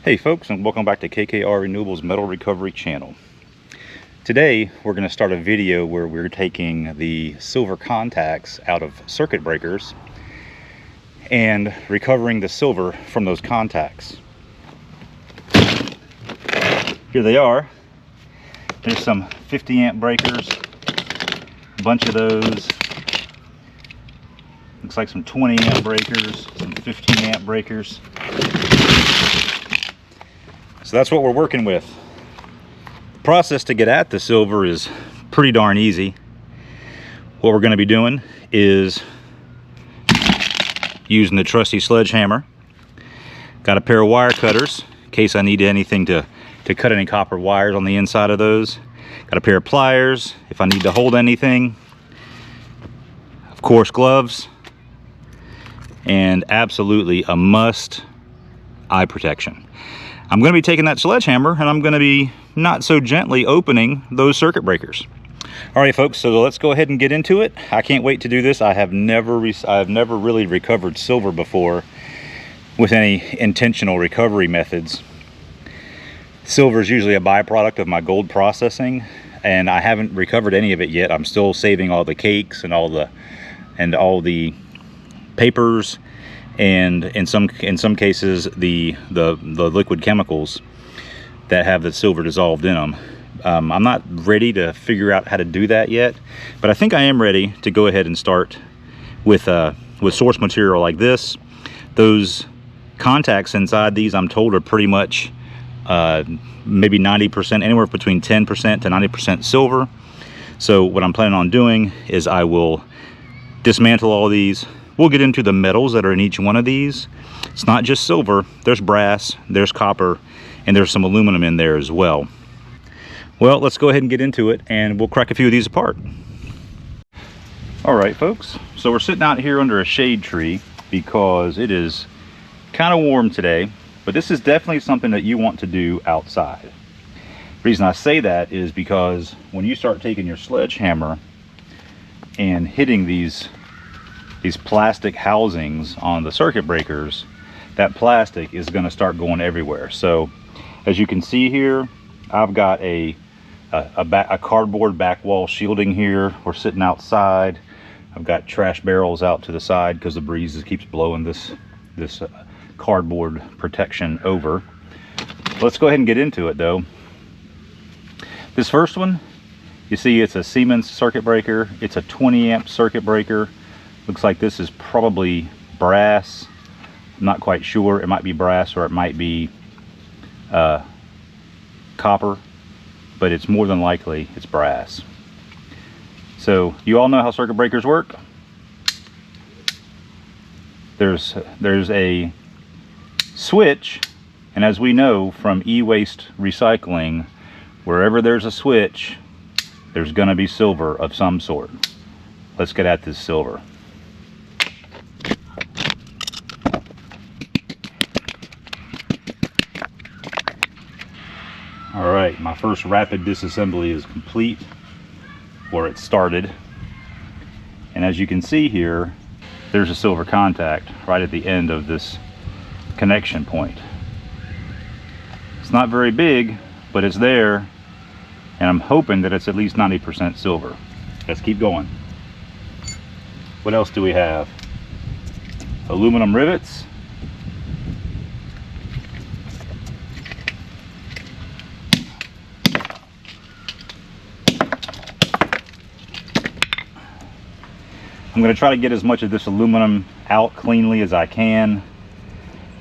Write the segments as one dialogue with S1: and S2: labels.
S1: Hey folks, and welcome back to KKRRenewables Metal Recovery channel. Today we're going to start a video where we're taking the silver contacts out of circuit breakers and recovering the silver from those contacts. Here they are. There's some 50 amp breakers, a bunch of those. Looks like some 20 amp breakers, some 15 amp breakers. So that's what we're working with. The process to get at the silver is pretty darn easy. What we're going to be doing is using the trusty sledgehammer. Got a pair of wire cutters in case I need anything to cut any copper wires on the inside of those. Got a pair of pliers if I need to hold anything. Of course, gloves. And absolutely a must, eye protection. I'm going to be taking that sledgehammer and I'm going to be not so gently opening those circuit breakers. All right, folks, so let's go ahead and get into it. I can't wait to do this. I've never really recovered silver before with any intentional recovery methods. Silver is usually a byproduct of my gold processing, and I haven't recovered any of it yet. I'm still saving all the cakes and all the papers, and in some cases the liquid chemicals that have the silver dissolved in them. I'm not ready to figure out how to do that yet, but I think I am ready to go ahead and start with source material like this. Those contacts inside these, I'm told, are pretty much maybe 90%, anywhere between 10% to 90% silver. So what I'm planning on doing is I will dismantle all these. We'll get into the metals that are in each one of these. It's not just silver. There's brass, there's copper, and there's some aluminum in there as well. Well, let's go ahead and get into it, and we'll crack a few of these apart. All right, folks. So we're sitting out here under a shade tree because it is kind of warm today, but this is definitely something that you want to do outside. The reason I say that is because when you start taking your sledgehammer and hitting these plastic housings on the circuit breakers, that plastic is going to start going everywhere. So as you can see here, I've got a cardboard back wall shielding here. We're sitting outside. I've got trash barrels out to the side because the breeze keeps blowing this cardboard protection over. Let's go ahead and get into it though. This first one, you see it's a Siemens circuit breaker. It's a 20 amp circuit breaker. Looks like this is probably brass. I'm not quite sure. It might be brass or it might be copper, but it's more than likely it's brass. So you all know how circuit breakers work. There's a switch, and as we know from e-waste recycling, wherever there's a switch, there's going to be silver of some sort. Let's get at this silver. All right, my first rapid disassembly is complete, where it started. And as you can see here, there's a silver contact right at the end of this connection point. It's not very big, but it's there, and I'm hoping that it's at least 90% silver. Let's keep going. What else do we have? Aluminum rivets. I'm going to try to get as much of this aluminum out cleanly as I can.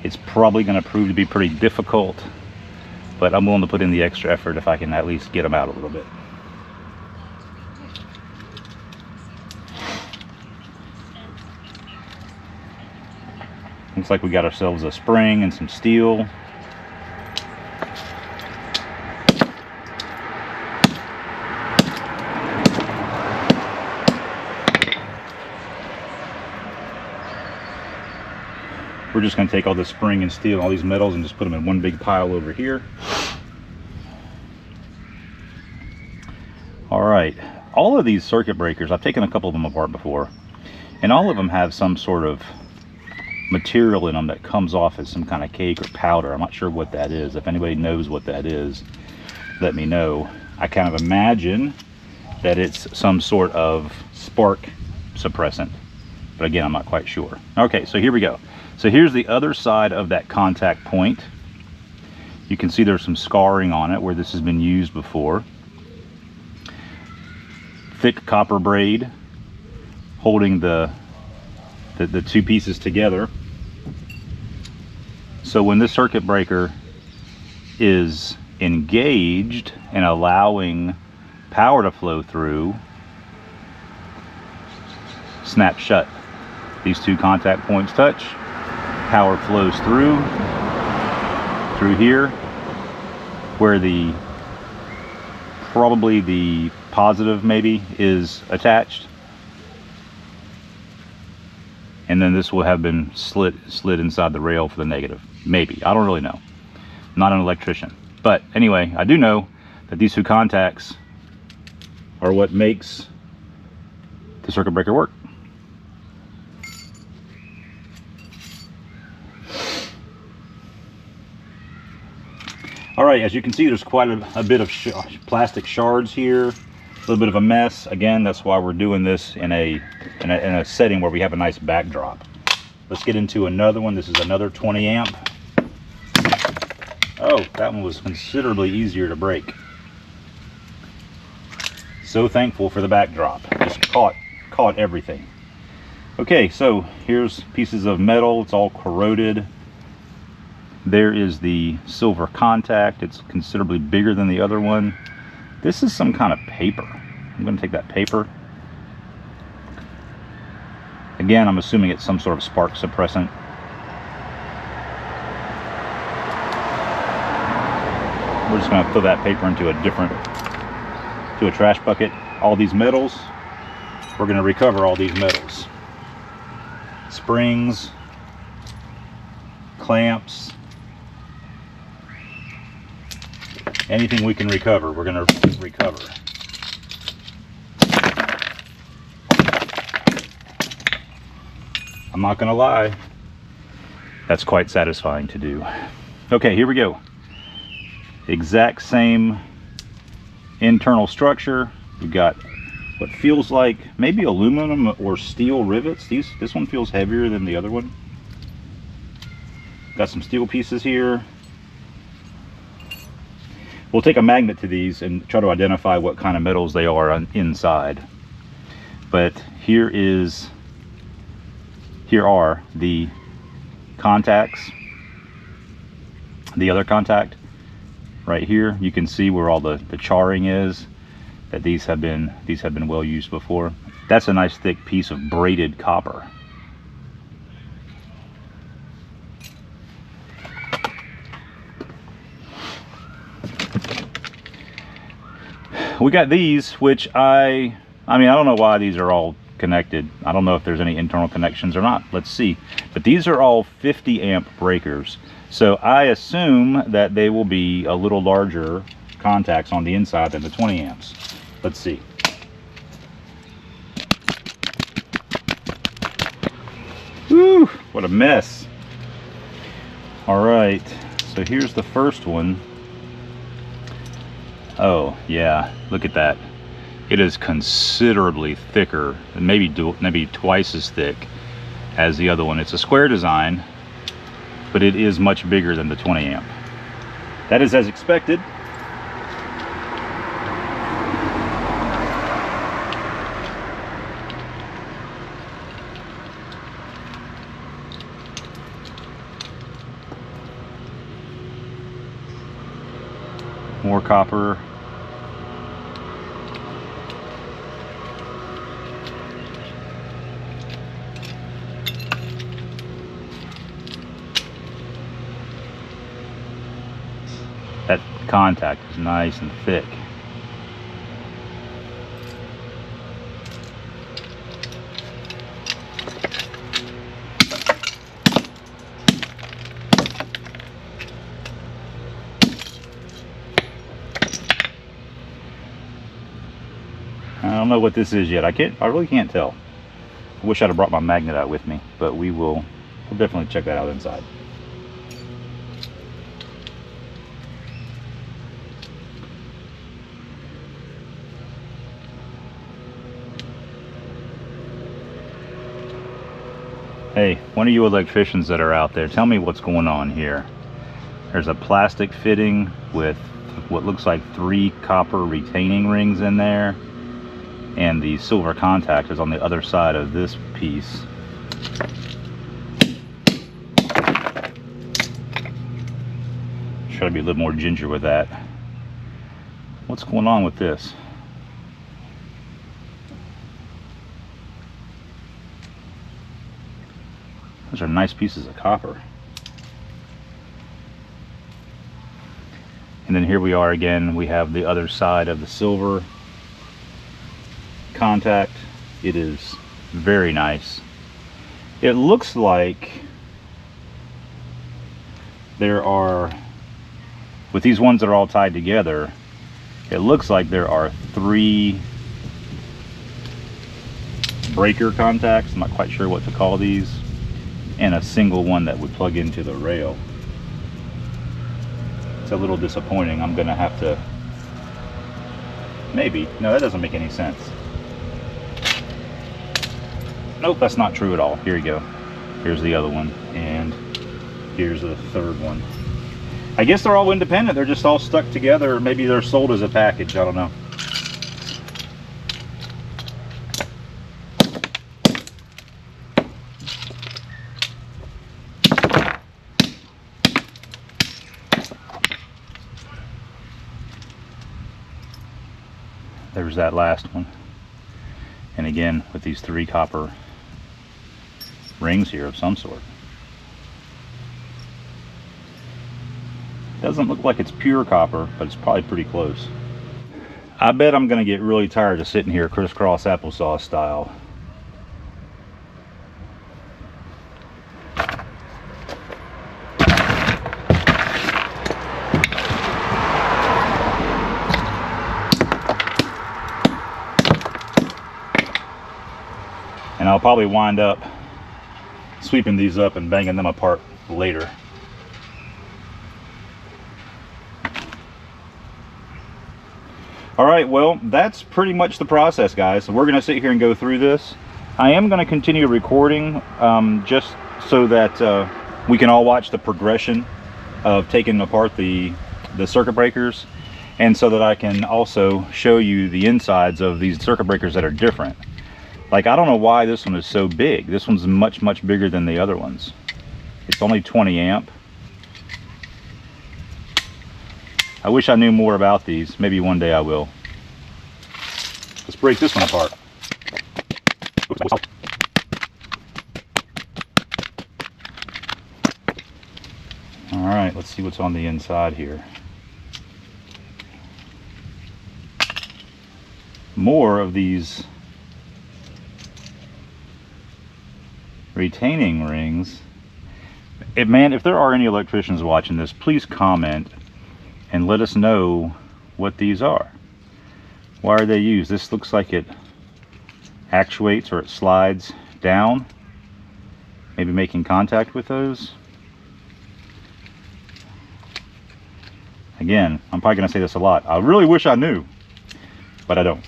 S1: It's probably going to prove to be pretty difficult, but I'm willing to put in the extra effort if I can at least get them out a little bit. Looks like we got ourselves a spring and some steel. We're just going to take all this spring and steel and all these metals and just put them in one big pile over here. All right, all of these circuit breakers, I've taken a couple of them apart before, and all of them have some sort of material in them that comes off as some kind of cake or powder. I'm not sure what that is. If anybody knows what that is, let me know. I kind of imagine that it's some sort of spark suppressant, but again, I'm not quite sure. Okay, so here we go. So here's the other side of that contact point. You can see there's some scarring on it where this has been used before. Thick copper braid holding the two pieces together. So when this circuit breaker is engaged and allowing power to flow through, snap shut. These two contact points touch, power flows through here, where probably the positive maybe is attached, and then this will have been slid inside the rail for the negative. Maybe, I don't really know. I'm not an electrician, but anyway, I do know that these two contacts are what makes the circuit breaker work. All right, as you can see, there's quite a bit of plastic shards here, a little bit of a mess. Again, that's why we're doing this in a setting where we have a nice backdrop. Let's get into another one. This is another 20 amp. Oh, that one was considerably easier to break. So thankful for the backdrop. Just caught everything. Okay, so here's pieces of metal. It's all corroded. There is the silver contact. It's considerably bigger than the other one. This is some kind of paper. I'm going to take that paper. Again, I'm assuming it's some sort of spark suppressant. We're just going to throw that paper into a trash bucket. All these metals, we're going to recover all these metals. Springs, clamps, anything we can recover, we're going to recover. I'm not going to lie, that's quite satisfying to do. Okay, here we go. Exact same internal structure. We've got what feels like maybe aluminum or steel rivets. This one feels heavier than the other one. Got some steel pieces here. We'll take a magnet to these and try to identify what kind of metals they are inside. But here are the contacts. The other contact right here, you can see where all the charring is, that these have been well used before. That's a nice thick piece of braided copper. We got these, which I mean, I don't know why these are all connected. I don't know if there's any internal connections or not. Let's see. But these are all 50 amp breakers. So I assume that they will be a little larger contacts on the inside than the 20 amps. Let's see. Whew, what a mess. All right, so here's the first one. Oh yeah, look at that. It is considerably thicker, and maybe twice as thick as the other one. It's a square design, but it is much bigger than the 20 amp. That is as expected. More copper. That contact is nice and thick. I don't know what this is yet. I really can't tell. I wish I'd have brought my magnet out with me, but we will we'll definitely check that out inside. Hey, one of you electricians that are out there, tell me what's going on here. There's a plastic fitting with what looks like 3 copper retaining rings in there, and the silver contact is on the other side of this piece. Try to be a little more ginger with that. What's going on with this? Those are nice pieces of copper. And then here we are again, we have the other side of the silver contact. It is very nice. It looks like there are, with these ones that are all tied together, it looks like there are 3 breaker contacts. I'm not quite sure what to call these, and a single one that would plug into the rail. It's a little disappointing. I'm gonna have to, maybe, no, that doesn't make any sense. Nope, that's not true at all. Here you go. Here's the other one, and here's the third one. I guess they're all independent. They're just all stuck together. Maybe they're sold as a package. I don't know. There's that last one. And again, with these 3 copper rings here of some sort. Doesn't look like it's pure copper, but it's probably pretty close. I bet I'm gonna get really tired of sitting here crisscross applesauce style. And I'll probably wind up sweeping these up and banging them apart later. All right, well, that's pretty much the process, guys. So we're gonna sit here and go through this. I am gonna continue recording just so that we can all watch the progression of taking apart the circuit breakers, and so that I can also show you the insides of these circuit breakers that are different. Like, I don't know why this one is so big. This one's much bigger than the other ones. It's only 20 amp. I wish I knew more about these. Maybe one day I will. Let's break this one apart. All right, let's see what's on the inside here. More of these retaining rings. Man, if there are any electricians watching this, please comment and let us know what these are. Why are they used? This looks like it actuates or it slides down, maybe making contact with those. Again, I'm probably going to say this a lot. I really wish I knew, but I don't.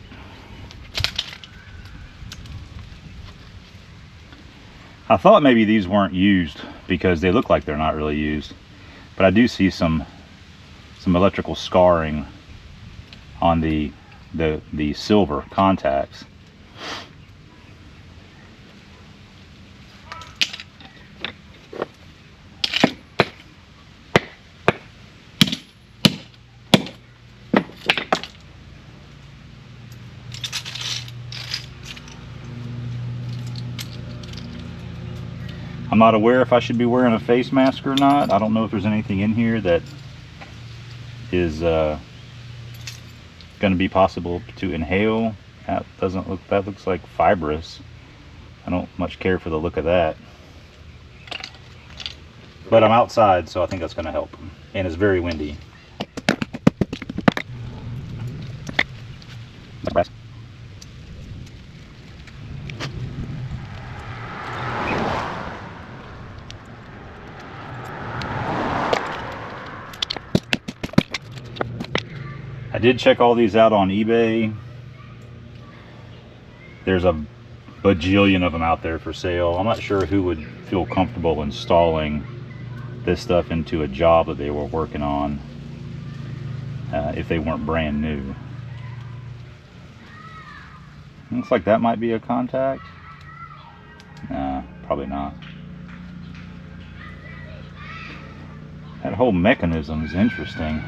S1: I thought maybe these weren't used because they look like they're not really used, but I do see some electrical scarring on the silver contacts. I'm not aware if I should be wearing a face mask or not. I don't know if there's anything in here that is going to be possible to inhale. That looks like fibrous. I don't much care for the look of that. But I'm outside, so I think that's going to help. And it's very windy. I did check all these out on eBay. There's a bajillion of them out there for sale. I'm not sure who would feel comfortable installing this stuff into a job that they were working on if they weren't brand new. Looks like that might be a contact. Nah, probably not. That whole mechanism is interesting,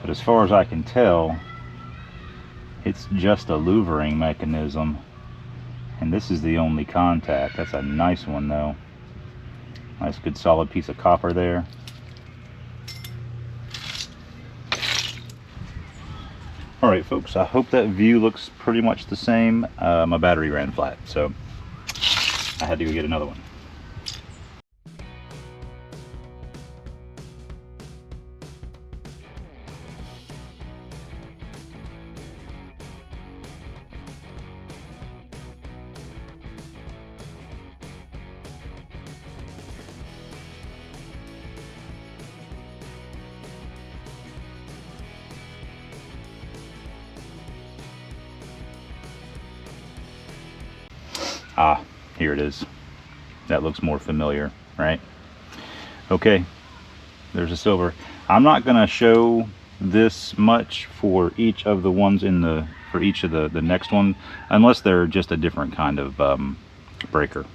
S1: but as far as I can tell, it's just a louvering mechanism, and this is the only contact. That's a nice one though. Nice good solid piece of copper there. Alright folks, I hope that view looks pretty much the same. My battery ran flat, so I had to go get another one. Ah, here it is. That looks more familiar, right? Okay, there's a silver. I'm not gonna show this much for each of the ones for each of the next one, unless they're just a different kind of breaker.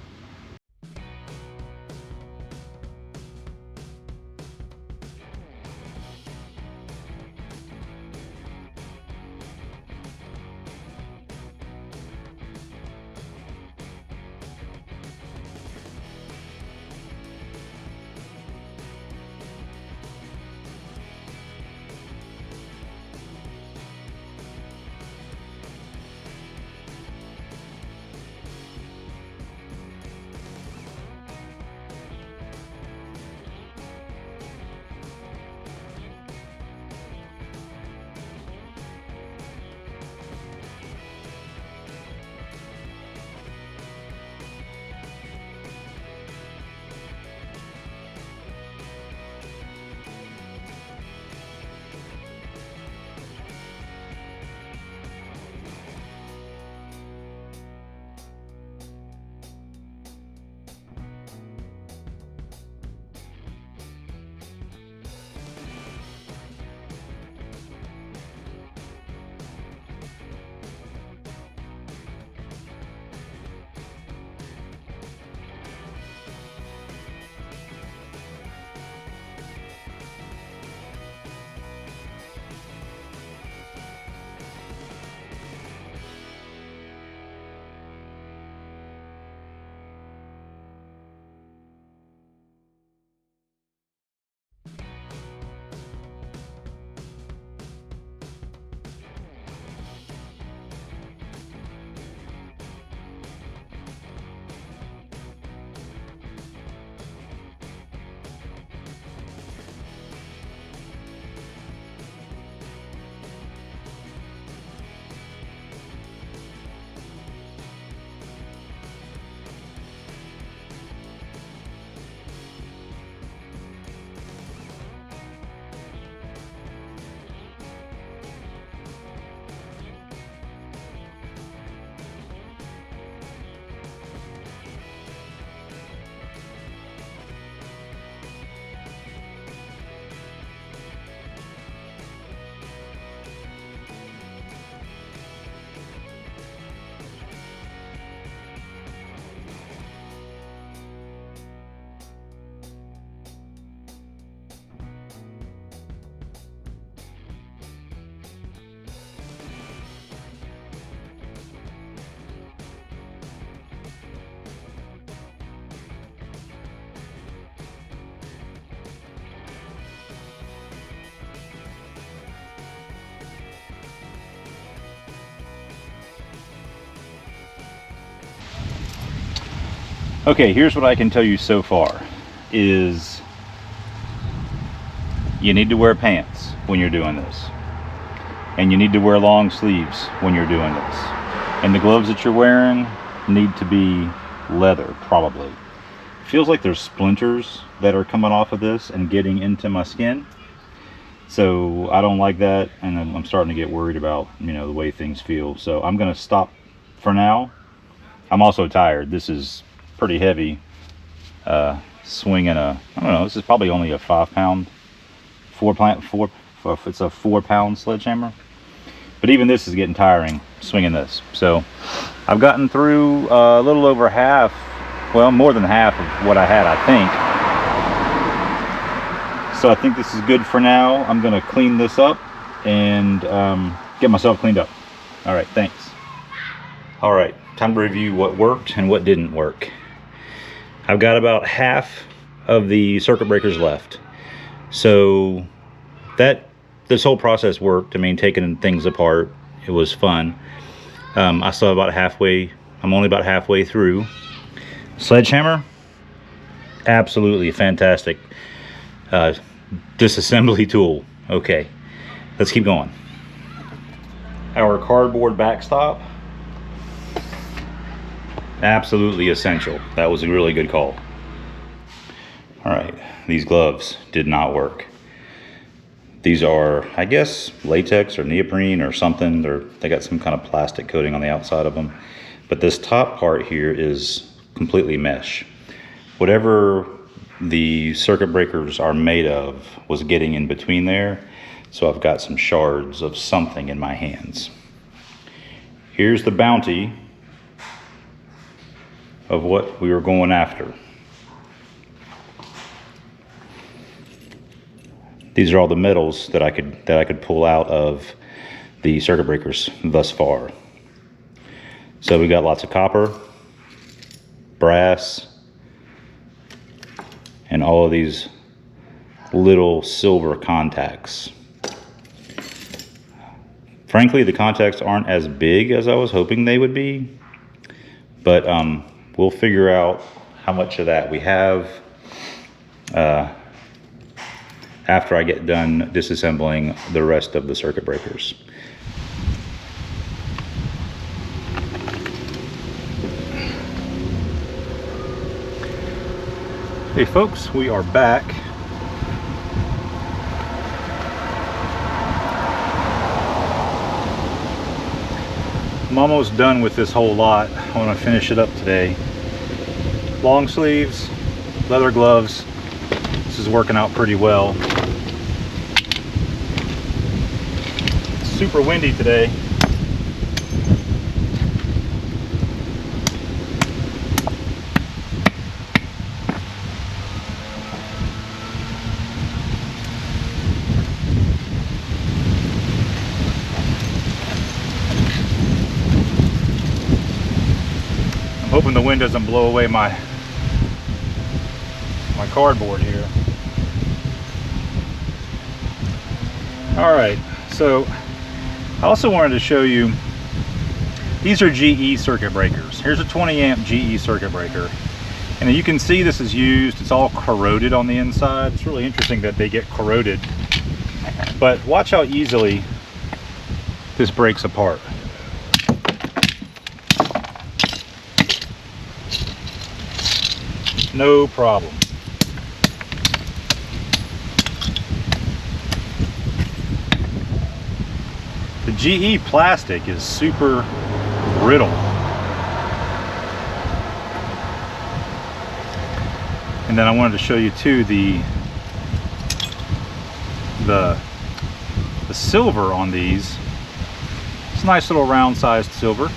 S1: Okay, here's what I can tell you so far is you need to wear pants when you're doing this, and you need to wear long sleeves when you're doing this, and the gloves that you're wearing need to be leather, probably. Feels like there's splinters that are coming off of this and getting into my skin, So I don't like that, and I'm starting to get worried about, you know, the way things feel. So I'm gonna stop for now. I'm also tired. This is pretty heavy. Swinging a, I don't know, this is probably only a 5-pound, it's a 4-pound sledgehammer. But even this is getting tiring, swinging this. So I've gotten through a little over half, well, more than half of what I had, I think. So I think this is good for now. I'm gonna clean this up and get myself cleaned up. All right, thanks. All right, time to review what worked and what didn't work. I've got about half of the circuit breakers left. So this whole process worked. I mean, taking things apart, it was fun. I still about halfway, I'm only about halfway through. Sledgehammer, absolutely fantastic disassembly tool. Okay, let's keep going. Our cardboard backstop, absolutely essential. That was a really good call. All right, these gloves did not work. These are, I guess, latex or neoprene or something. They got some kind of plastic coating on the outside of them. But this top part here is completely mesh. Whatever the circuit breakers are made of was getting in between there. So I've got some shards of something in my hands. Here's the bounty of what we were going after. These are all the metals that I could pull out of the circuit breakers thus far. So we got lots of copper, brass, and all of these little silver contacts. Frankly, the contacts aren't as big as I was hoping they would be, but we'll figure out how much of that we have after I get done disassembling the rest of the circuit breakers. Hey folks, we are back. I'm almost done with this whole lot. I want to finish it up today. Long sleeves, leather gloves. This is working out pretty well. It's super windy today. I'm hoping the wind doesn't blow away my cardboard here. All right, so I also wanted to show you, these are GE circuit breakers. Here's a 20 amp GE circuit breaker. And you can see this is used, it's all corroded on the inside. It's really interesting that they get corroded. But watch how easily this breaks apart. No problem. The GE plastic is super brittle. And then I wanted to show you too the silver on these. It's a nice little round sized silver.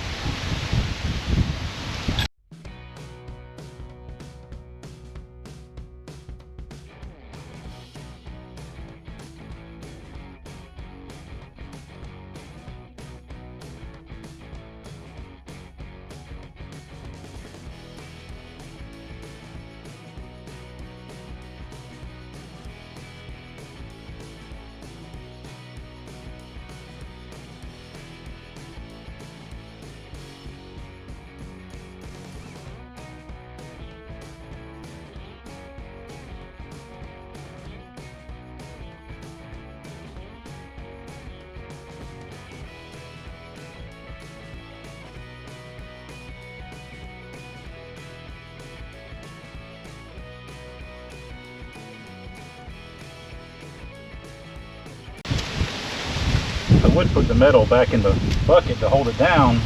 S1: I would put the metal back in the bucket to hold it down,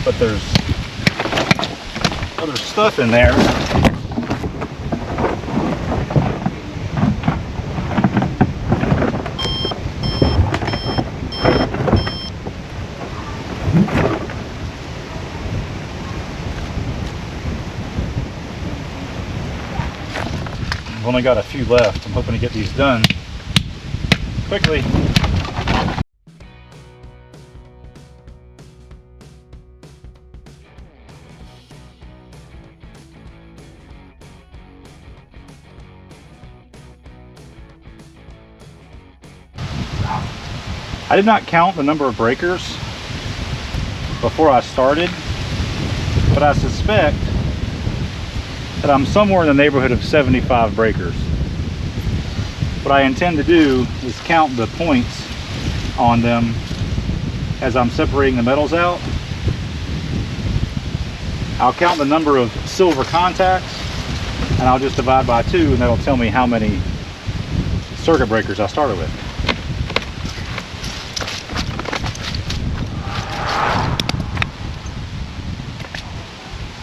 S1: but there's other stuff in there. I've only got a few left. I'm hoping to get these done quickly. I did not count the number of breakers before I started, but I suspect that I'm somewhere in the neighborhood of 75 breakers. What I intend to do is count the points on them as I'm separating the metals out. I'll count the number of silver contacts and I'll just divide by 2, and that'll tell me how many circuit breakers I started with.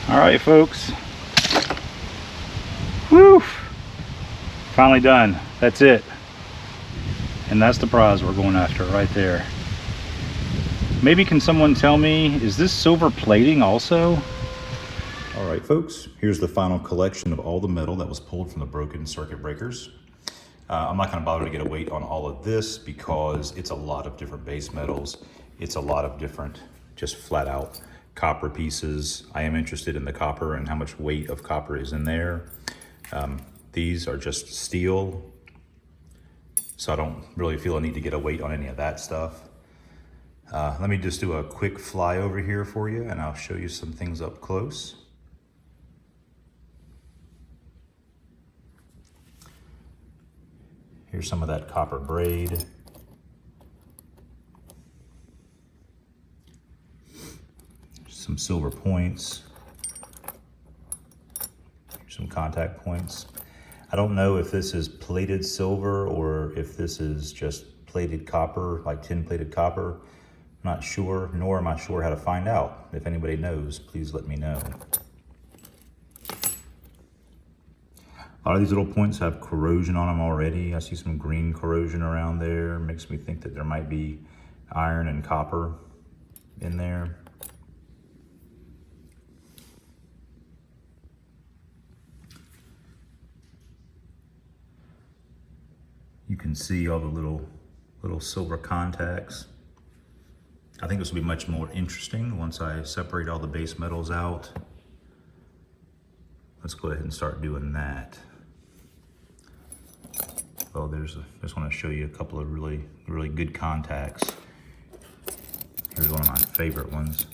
S1: All right, folks. Woo! Finally done. That's it. And that's the prize we're going after right there. Maybe can someone tell me, is this silver plating also?
S2: All right, folks, here's the final collection of all the metal that was pulled from the broken circuit breakers. I'm not gonna bother to get a weight on all of this because it's a lot of different base metals. It's a lot of different, just flat out copper pieces. I am interested in the copper and how much weight of copper is in there. These are just steel, so I don't really feel a need to get a weight on any of that stuff. Let me just do a quick flyover here for you and I'll show you some things up close. Here's some of that copper braid. Some silver points. Some contact points. I don't know if this is plated silver or if this is just plated copper, like tin plated copper. I'm not sure, nor am I sure how to find out. If anybody knows, please let me know. A lot of these little points have corrosion on them already. I see some green corrosion around there. Makes me think that there might be iron and copper in there. You can see all the little silver contacts. I think this will be much more interesting once I separate all the base metals out. Let's go ahead and start doing that. Oh, just want to show you a couple of really good contacts. Here's one of my favorite ones.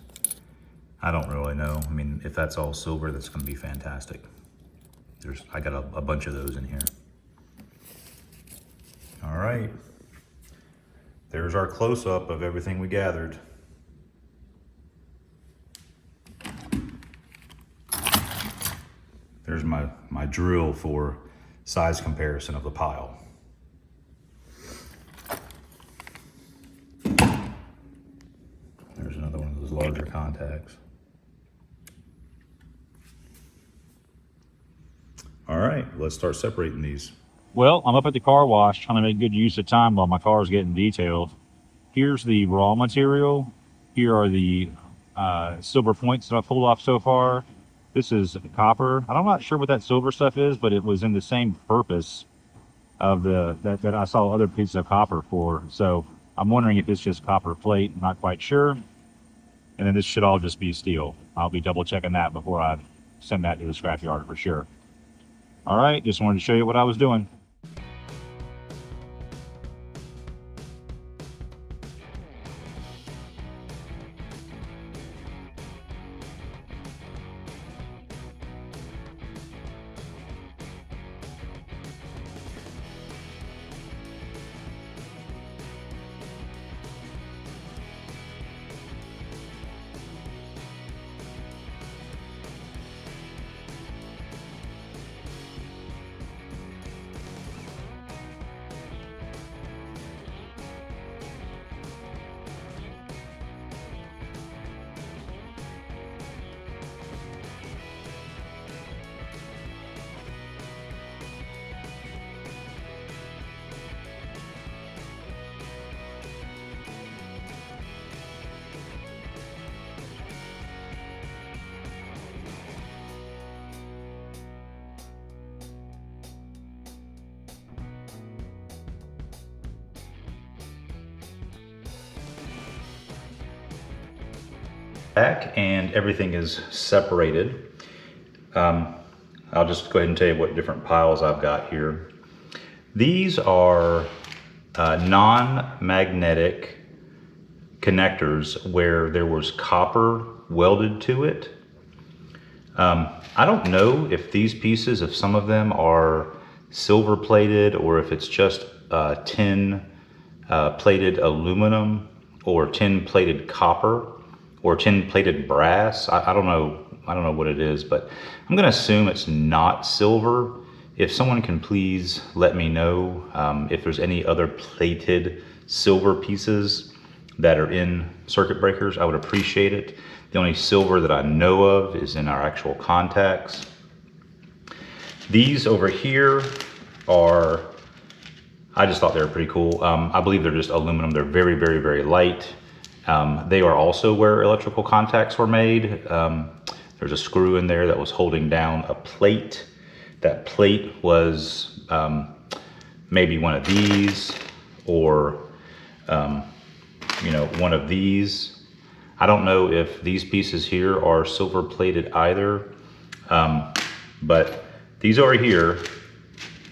S2: I don't really know. I mean, if that's all silver, that's going to be fantastic. I got a bunch of those in here. All right. There's our close-up of everything we gathered. There's my drill for size comparison of the pile. There's another one of those larger contacts. All right, let's start separating these.
S1: Well, I'm up at the car wash trying to make good use of time while my car is getting detailed. Here's the raw material. Here are the silver points that I've pulled off so far. This is copper. I'm not sure what that silver stuff is, but it was in the same purpose of that I saw other pieces of copper for. So I'm wondering if it's just copper plate. I'm not quite sure. And then this should all just be steel. I'll be double checking that before I send that to the scrapyard for sure. All right, just wanted to show you what I was doing. back and everything is separated. I'll just go ahead and tell you what different piles I've got here. These are non-magnetic connectors where there was copper welded to it. I don't know if these pieces, if some of them are silver plated or if it's just tin plated aluminum or tin plated copper or tin plated brass. I don't know what it is, but I'm gonna assume it's not silver. If someone can please let me know if there's any other plated silver pieces that are in circuit breakers, I would appreciate it. The only silver that I know of is in our actual contacts. These over here are, I just thought they were pretty cool. I believe they're just aluminum. They're very, very, very light. They are also where electrical contacts were made. There's a screw in there that was holding down a plate. That plate was maybe one of these or you know, one of these. I don't know if these pieces here are silver plated either, but these over here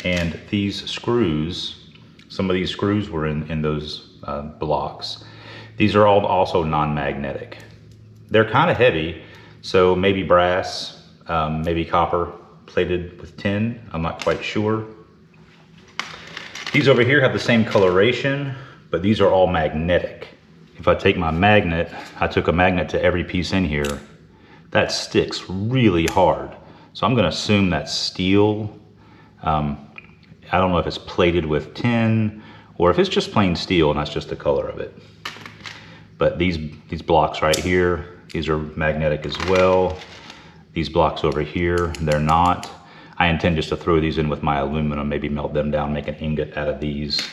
S1: and these screws, some of these screws were in those blocks. These are all also non-magnetic. They're kind of heavy, so maybe brass, maybe copper plated with tin, I'm not quite sure. These over here have the same coloration, but these are all magnetic. If I take my magnet, I took a magnet to every piece in here, that sticks really hard. So I'm gonna assume that's steel. I don't know if it's plated with tin or if it's just plain steel and that's just the color of it. But these blocks right here, these are magnetic as well. These blocks over here, they're not. I intend just to throw these in with my aluminum, maybe melt them down, make an ingot out of these.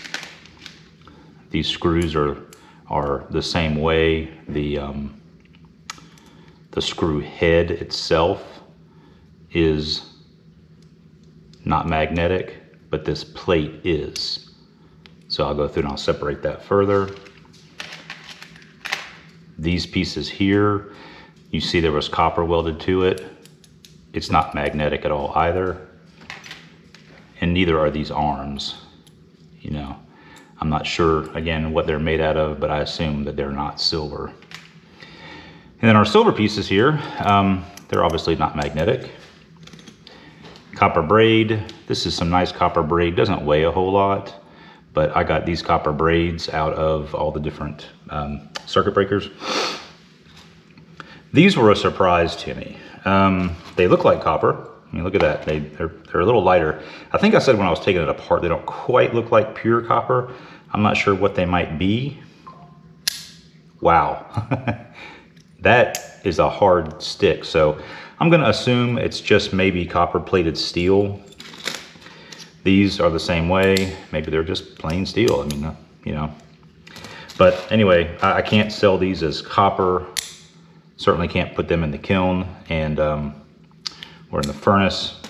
S1: These screws are the same way. The screw head itself is not magnetic, but this plate is. So I'll go through and I'll separate that further. These pieces here, you see there was copper welded to it. It's not magnetic at all either. And neither are these arms. You know, I'm not sure, again, what they're made out of, but I assume that they're not silver. And then our silver pieces here, they're obviously not magnetic. Copper braid, this is some nice copper braid, doesn't weigh a whole lot, but I got these copper braids out of all the different circuit breakers. These were a surprise to me. They look like copper. I mean, look at that, they're a little lighter. I think I said when I was taking it apart, they don't quite look like pure copper. I'm not sure what they might be. Wow, that is a hard stick. So I'm gonna assume it's just maybe copper plated steel. These are the same way. Maybe they're just plain steel, I mean, you know. But anyway, I can't sell these as copper. Certainly can't put them in the kiln and or in the furnace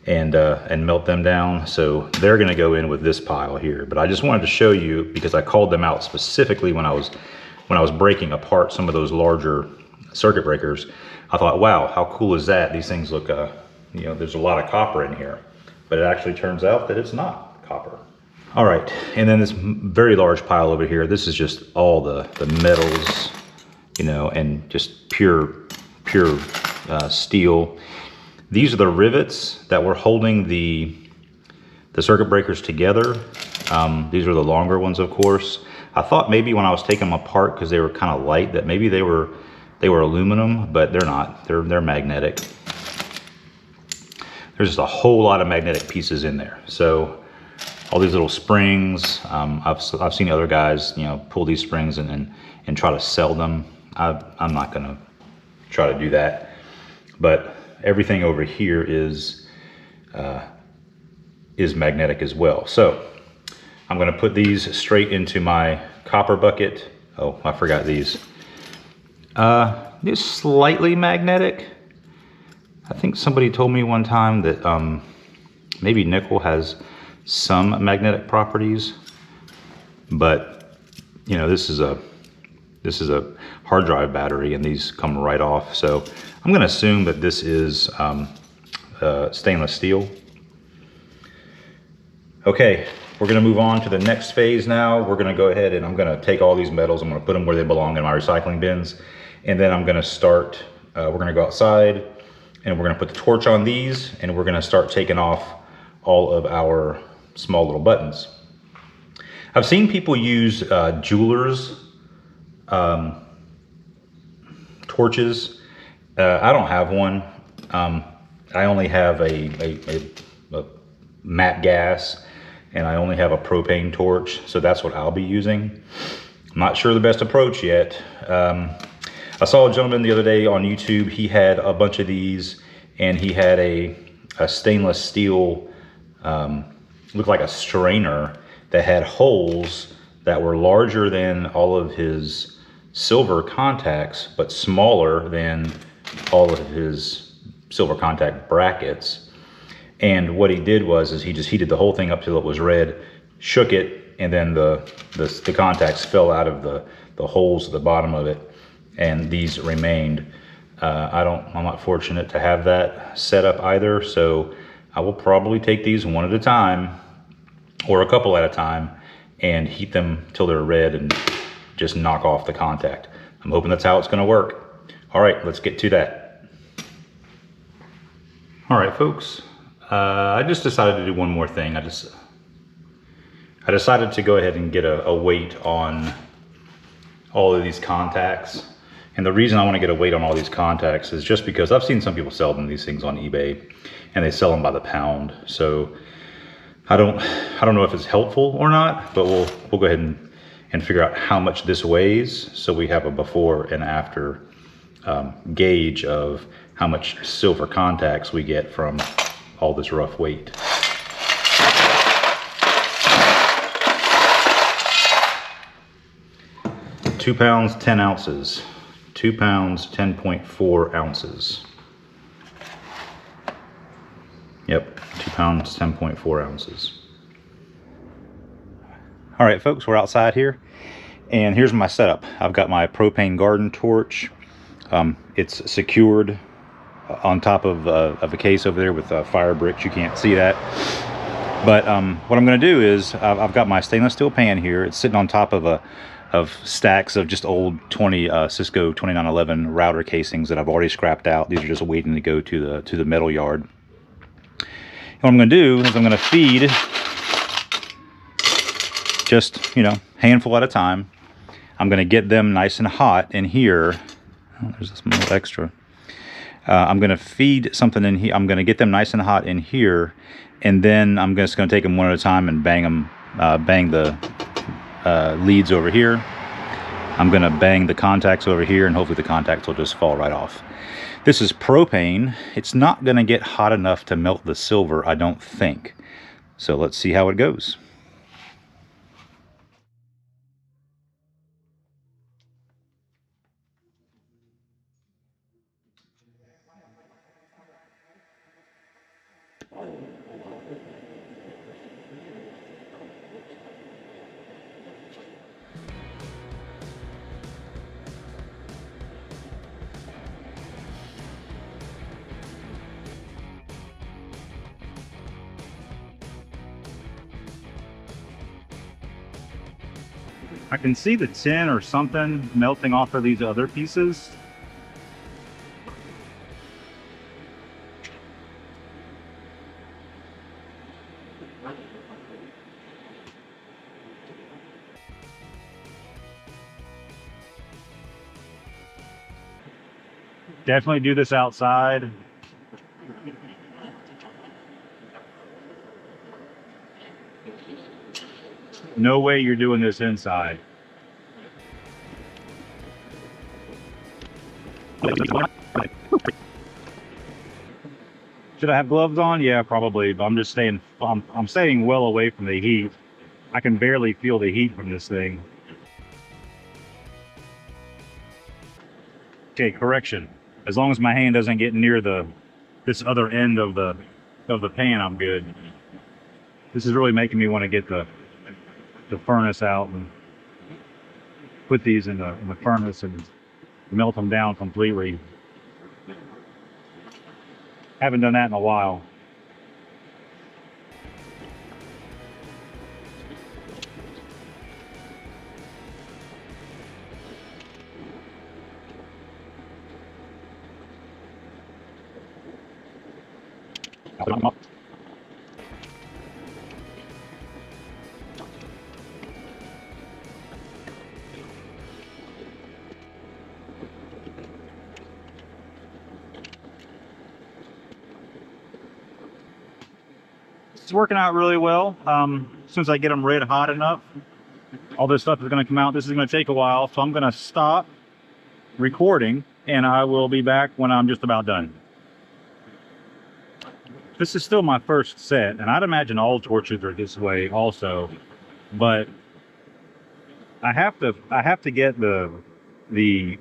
S1: and melt them down. So they're gonna go in with this pile here. But I just wanted to show you, because I called them out specifically when I was breaking apart some of those larger circuit breakers. I thought, wow, how cool is that? These things look, you know, there's a lot of copper in here, but it actually turns out that it's not copper. All right, and then this very large pile over here, this is just all the metals, you know, and just pure steel. These are the rivets that were holding the circuit breakers together. These are the longer ones, of course. I thought maybe when I was taking them apart, because they were kind of light, that maybe they were aluminum, but they're not. They're magnetic. There's just a whole lot of magnetic pieces in there. So all these little springs, I've seen other guys, you know, pull these springs and try to sell them. I'm not gonna try to do that. But everything over here is magnetic as well. So I'm gonna put these straight into my copper bucket. Oh, I forgot these. They're slightly magnetic. I think somebody told me one time that maybe nickel has some magnetic properties, but you know, this is a hard drive battery, and these come right off. So I'm going to assume that this is stainless steel. Okay, we're going to move on to the next phase now. We're going to go ahead and I'm going to take all these metals, I'm going to put them where they belong in my recycling bins, and then I'm going to start, we're going to go outside and we're going to put the torch on these, and we're going to start taking off all of our small little buttons. I've seen people use jewelers torches. I don't have one. I only have a matte gas, and I only have a propane torch, so that's what I'll be using. I'm not sure the best approach yet. I saw a gentleman the other day on YouTube. He had a bunch of these, and he had a stainless steel, looked like a strainer that had holes that were larger than all of his silver contacts, but smaller than all of his silver contact brackets. And what he did was he just heated the whole thing up till it was red, shook it, and then the contacts fell out of the holes at the bottom of it, and these remained. I'm not fortunate to have that set up either, so I will probably take these one at a time, or a couple at a time, and heat them till they're red and just knock off the contact. I'm hoping that's how it's going to work. All right, let's get to that. All right, folks. I just decided to do one more thing. I decided to go ahead and get a weight on all of these contacts. And the reason I want to get a weight on all these contacts is just because I've seen some people sell these things on eBay, and they sell them by the pound. So I don't know if it's helpful or not, but we'll go ahead and figure out how much this weighs, so we have a before and after gauge of how much silver contacts we get from all this rough weight. Two pounds, 10 ounces. 2 pounds, 10.4 ounces. Yep, 2 pounds, 10.4 ounces. All right, folks, we're outside here, and here's my setup. I've got my propane garden torch. It's secured on top of a case over there with fire bricks. You can't see that, but what I'm going to do is I've got my stainless steel pan here. It's sitting on top of stacks of just old Cisco 2911 router casings that I've already scrapped out. These are just waiting to go to the metal yard. And what I'm going to do is I'm going to feed just, handful at a time. I'm going to get them nice and hot in here. Oh, there's this little extra. I'm going to feed something in here. I'm going to get them nice and hot in here, and then I'm just going to take them one at a time and bang the leads over here. I'm going to bang the contacts over here, and hopefully the contacts will just fall right off. This is propane. It's not going to get hot enough to melt the silver, I don't think. So let's see how it goes. I can see the tin or something melting off of these other pieces. Definitely do this outside. No way you're doing this inside. Should I have gloves on? Yeah, probably, but I'm just staying, I'm staying well away from the heat. I can barely feel the heat from this thing. Okay, correction. As long as my hand doesn't get near this other end of the pan, I'm good. This is really making me want to get the furnace out and put these in the furnace and melt them down completely. Haven't done that in a while. It's working out really well. As soon as I get them red hot enough, all this stuff is going to come out. This is going to take a while, so I'm going to stop recording and I will be back when I'm just about done. This is still my first set, and I'd imagine all torches are this way also, but I have to get the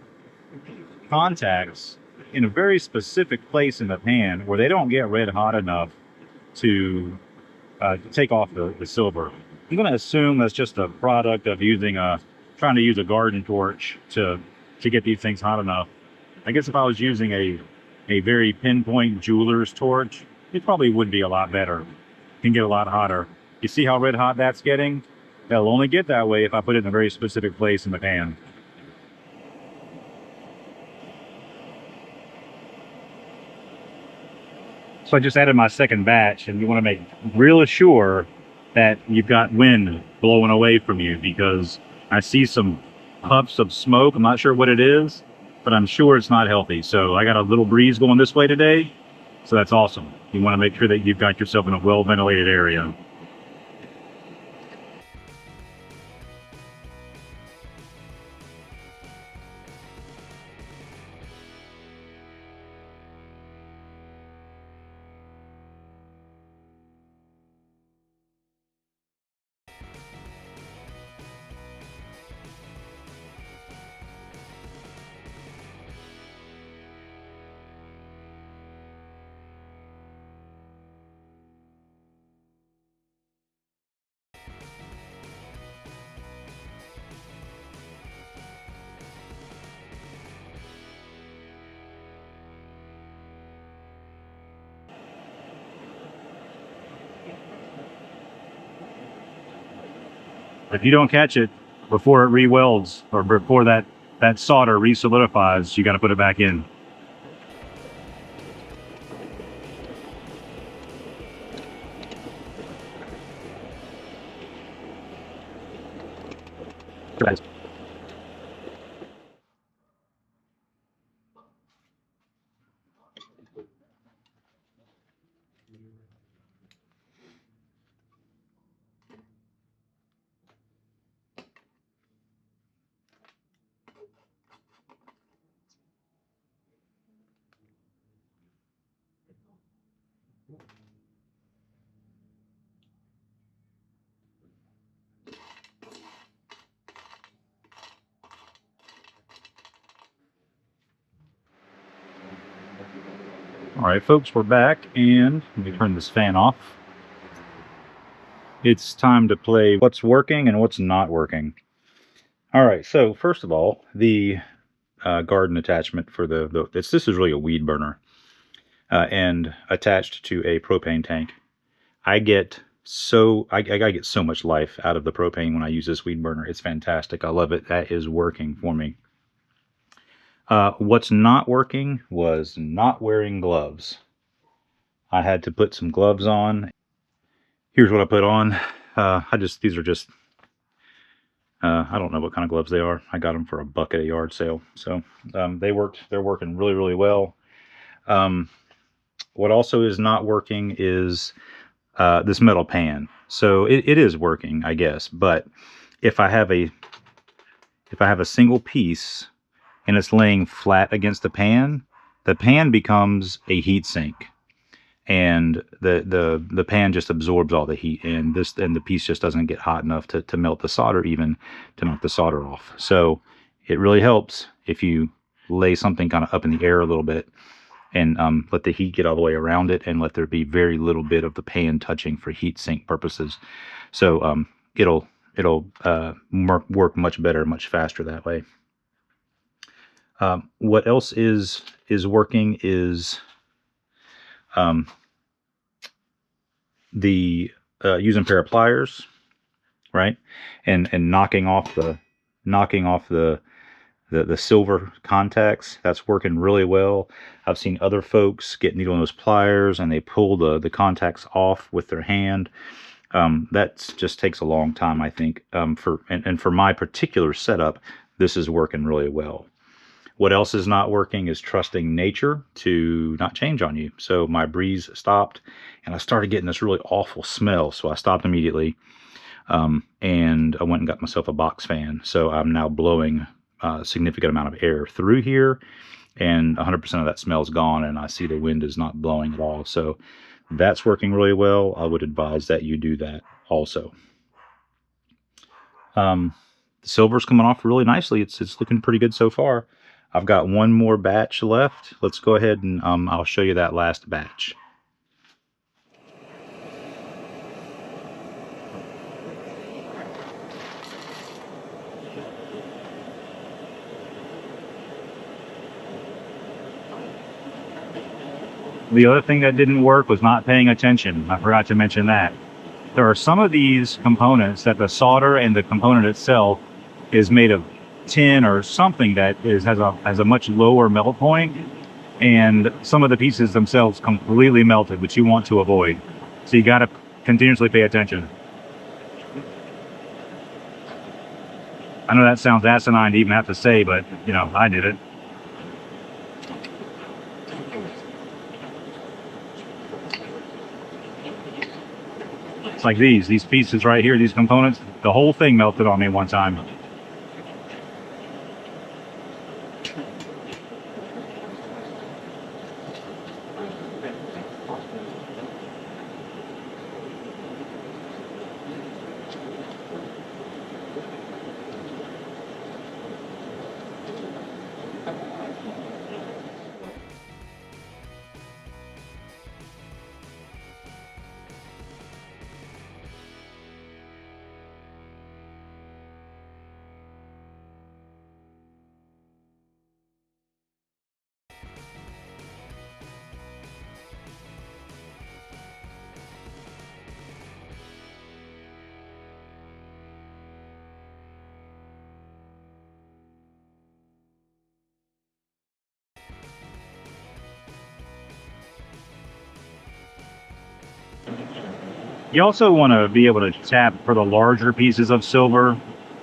S1: contacts in a very specific place in the pan where they don't get red hot enough to take off the silver. I'm going to assume that's just a product of trying to use a garden torch to get these things hot enough. I guess if I was using a very pinpoint jeweler's torch, it probably would be a lot better. It can get a lot hotter. You see how red hot that's getting? That'll only get that way if I put it in a very specific place in the pan. So I just added my second batch, and you want to make real sure that you've got wind blowing away from you, because I see some puffs of smoke. I'm not sure what it is, but I'm sure it's not healthy. So I got a little breeze going this way today, so that's awesome. You want to make sure that you've got yourself in a well-ventilated area. If you don't catch it before it re-welds or before that solder re-solidifies, you got to put it back in. All right, folks, we're back, and let me turn this fan off. It's time to play what's working and what's not working. All right, so first of all, the garden attachment for this is really a weed burner, and attached to a propane tank. I get so much life out of the propane when I use this weed burner. It's fantastic. I love it. That is working for me. What's not working was not wearing gloves. I had to put some gloves on. Here's what I put on. These are just, I don't know what kind of gloves they are. I got them for $1 at a yard sale. So they're working really, really well. What also is not working is this metal pan. So it is working, I guess. But if I have a single piece and it's laying flat against the pan becomes a heat sink. And the pan just absorbs all the heat, and the piece just doesn't get hot enough to melt the solder, even to knock the solder off. So it really helps if you lay something kind of up in the air a little bit and let the heat get all the way around it, and let there be very little bit of the pan touching for heat sink purposes. So it'll work much better, much faster that way. What else is working is the using a pair of pliers, right, and knocking off the silver contacts. That's working really well. I've seen other folks get needle nose pliers and they pull the contacts off with their hand. That just takes a long time, I think. For my particular setup, this is working really well. What else is not working is trusting nature to not change on you. So my breeze stopped and I started getting this really awful smell. So I stopped immediately, and I went and got myself a box fan. So I'm now blowing a significant amount of air through here, and 100% of that smell is gone, and I see the wind is not blowing at all. So that's working really well. I would advise that you do that also. The silver's coming off really nicely. It's looking pretty good so far. I've got one more batch left. Let's go ahead and I'll show you that last batch. The other thing that didn't work was not paying attention. I forgot to mention that. There are some of these components that the solder and the component itself is made of tin or something that has a much lower melt point, and some of the pieces themselves completely melted, which you want to avoid. So you got to continuously pay attention. I know that sounds asinine to even have to say, but you know, I did it. It's like these pieces right here, these components, the whole thing melted on me one time. You also want to be able to tap for the larger pieces of silver.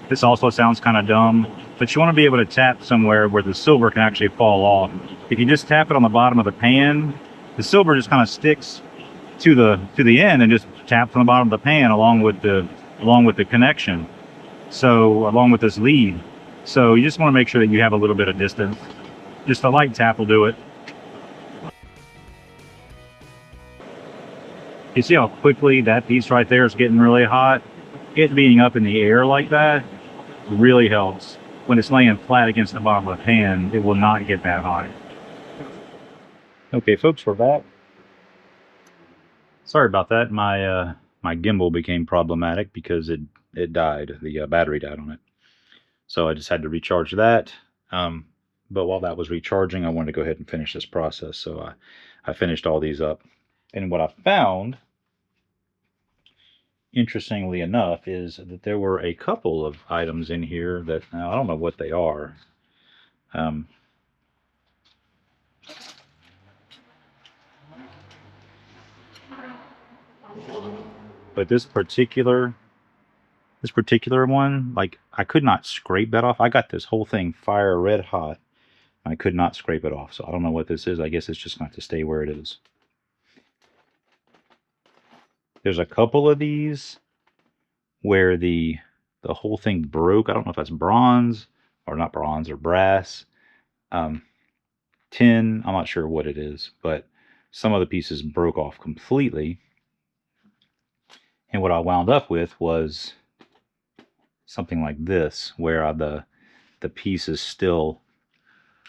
S1: This also sounds kind of dumb, but you want to be able to tap somewhere where the silver can actually fall off. If you just tap it on the bottom of the pan, the silver just kind of sticks to the end and just taps on the bottom of the pan along with the connection. So along with this lead. So you just want to make sure that you have a little bit of distance. Just a light tap will do it. You see how quickly that piece right there is getting really hot? It being up in the air like that really helps. When it's laying flat against the bottom of the pan, it will not get that hot. Okay, folks, we're back. Sorry about that. My gimbal became problematic because it died. The battery died on it. So I just had to recharge that. But while that was recharging, I wanted to go ahead and finish this process. So I finished all these up. And what I found, interestingly enough, is that there were a couple of items in here that I don't know what they are. But this particular one, like, I could not scrape that off. I got this whole thing fire red hot. I could not scrape it off. So I don't know what this is. I guess it's just going to have to stay where it is. There's a couple of these where the whole thing broke. I don't know if that's bronze or not bronze or brass. Tin, I'm not sure what it is, but some of the pieces broke off completely. And what I wound up with was something like this, where the piece is still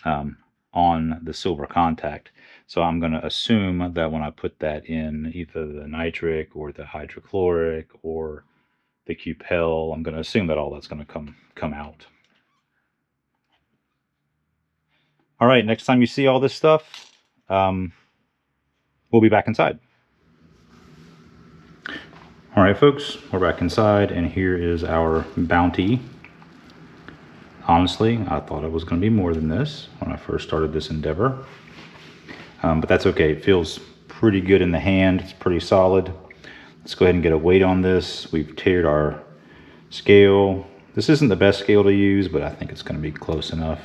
S1: on the silver contact. So I'm going to assume that when I put that in either the nitric or the hydrochloric or the Cupel, I'm going to assume that all that's going to come out. All right, next time you see all this stuff, we'll be back inside. All right, folks, we're back inside, and here is our bounty. Honestly, I thought it was going to be more than this when I first started this endeavor, but that's okay. It feels pretty good in the hand. It's pretty solid. Let's go ahead and get a weight on this. We've tiered our scale. This isn't the best scale to use, but I think it's going to be close enough.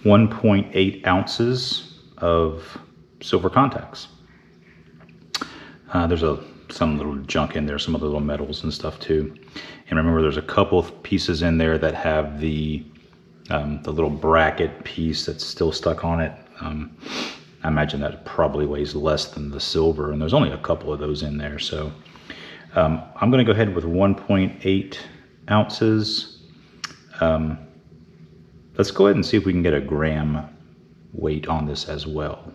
S1: .8 ounces of silver contacts. There's some little junk in there, some of the little metals and stuff too. And remember, there's a couple of pieces in there that have the little bracket piece that's still stuck on it. I imagine that it probably weighs less than the silver, and there's only a couple of those in there. So I'm going to go ahead with 1.8 ounces. Let's go ahead and see if we can get a gram weight on this as well.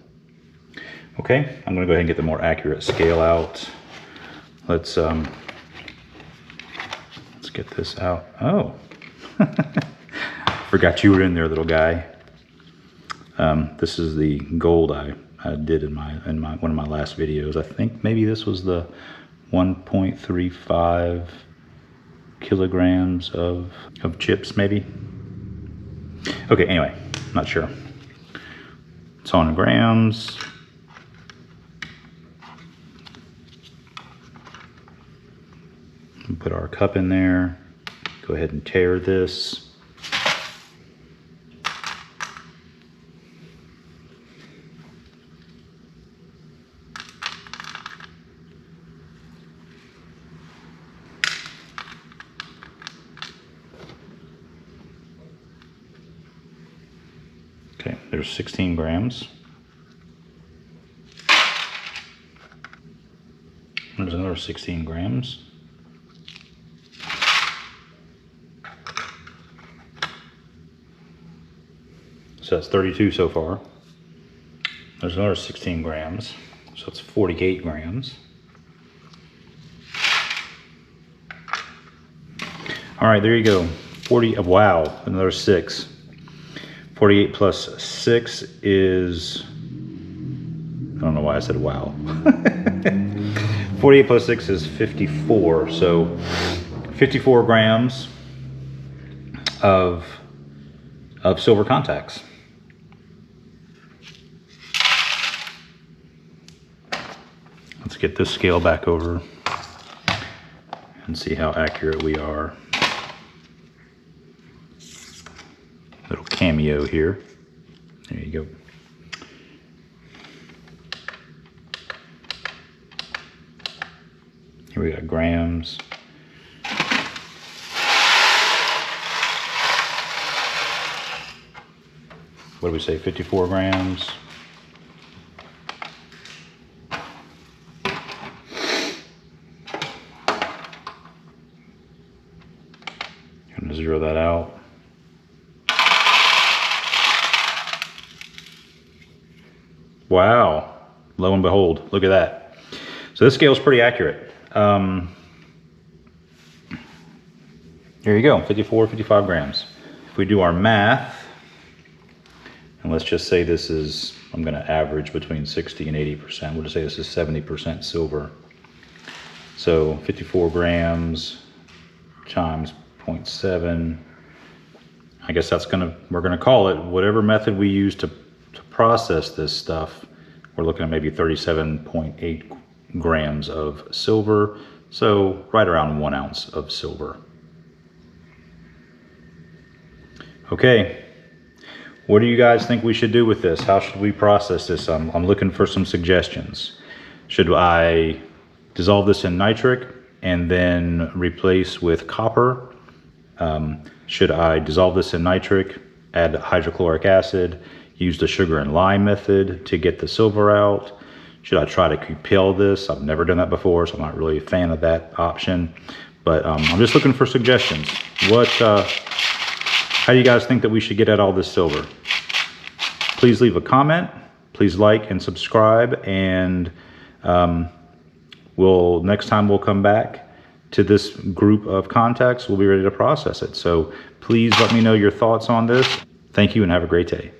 S1: Okay, I'm going to go ahead and get the more accurate scale out. Let's get this out. Oh, forgot you were in there, little guy. This is the gold I did in one of my last videos. I think maybe this was the 1.35 kilograms of chips, maybe. Okay, anyway, not sure. It's on grams. Put our cup in there. Go ahead and tare this. Okay, there's 16 grams. There's another 16 grams. So that's 32 so far. There's another 16 grams. So it's 48 grams. All right, there you go. 40, wow, another 6. 48 plus 6 is, I don't know why I said wow. 48 plus 6 is 54. So 54 grams of silver contacts. Let's get this scale back over and see how accurate we are. Little cameo here. There you go. Here we got grams. What do we say, 54 grams? Gonna zero that out. Wow, lo and behold, look at that. So this scale is pretty accurate. There you go, 54, 55 grams. If we do our math, and let's just say this is, I'm gonna average between 60 and 80%. We'll just say this is 70% silver. So 54 grams times 0.7. I guess that's we're gonna call it, whatever method we use to process this stuff, we're looking at maybe 37.8 grams of silver. So right around 1 ounce of silver. Okay, what do you guys think we should do with this? How should we process this? I'm looking for some suggestions. Should I dissolve this in nitric and then replace with copper? Should I dissolve this in nitric, add hydrochloric acid, use the sugar and lime method to get the silver out? Should I try to compel this? I've never done that before, so I'm not really a fan of that option. But I'm just looking for suggestions. How How do you guys think that we should get at all this silver? Please leave a comment. Please like and subscribe, and next time we'll come back to this group of contacts. We'll be ready to process it. So please let me know your thoughts on this. Thank you and have a great day.